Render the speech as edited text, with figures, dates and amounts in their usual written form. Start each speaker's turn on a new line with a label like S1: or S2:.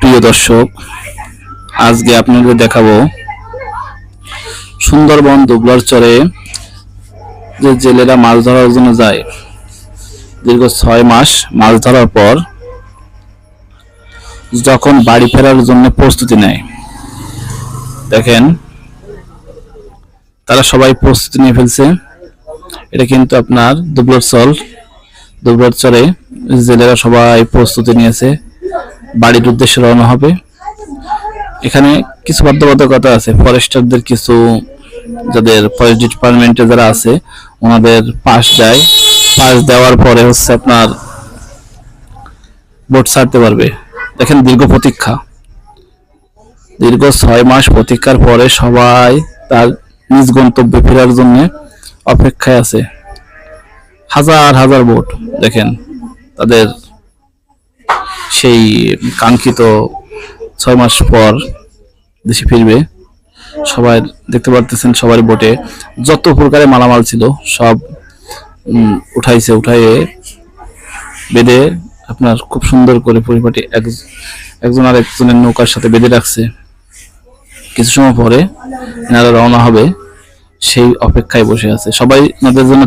S1: প্রিয় দর্শক, আজকে আপনাদের দেখাবো সুন্দরবন দুবলার চরে যে জেলেরা মাছ ধরার জন্য যায়। দীর্ঘ 6 মাস মাছ ধরার পর যখন বাড়ি ফেরার জন্য প্রস্তুতি নেয়, দেখেন তারা সবাই প্রস্তুতি নিয়ে ফেলছে। এটা কিন্তু আপনার দুবলার চরে জেলেরা সবাই প্রস্তুতি নিয়েছে, বাড়ির উদ্দেশ্যে রওনা হবে। এখানে কিছু বাধ্যবাধকতা আছে, ফরেস্টারদের কিছু, যাদের ফরেস্ট ডিপার্টমেন্টে যারা আছে ওনাদের পাস যায়। পাস দেওয়ার পরে হচ্ছে আপনার বোট ছাড়তে পারবে। দেখেন দীর্ঘ 6 মাস প্রতীক্ষার পরে সবাই তার নিজ গন্তব্যে ফেরার জন্য অপেক্ষায় আছে। হাজার হাজার বোট, দেখেন তাদের সেই কাঙ্ক্ষিত 6 মাস পর দেশে ফিরবে। সবাই দেখতে পারতেছেন, সবার বোটে যত প্রকারের মালামাল ছিল সব উঠাইয়ে বেঁধে আপনার খুব সুন্দর করে পরিপাটি একজন আর একজনের নৌকার সাথে বেঁধে রাখছে। কিছু সময় পরে এনারা রওনা হবে, সেই অপেক্ষায় বসে আছে সবাই। ওনাদের জন্য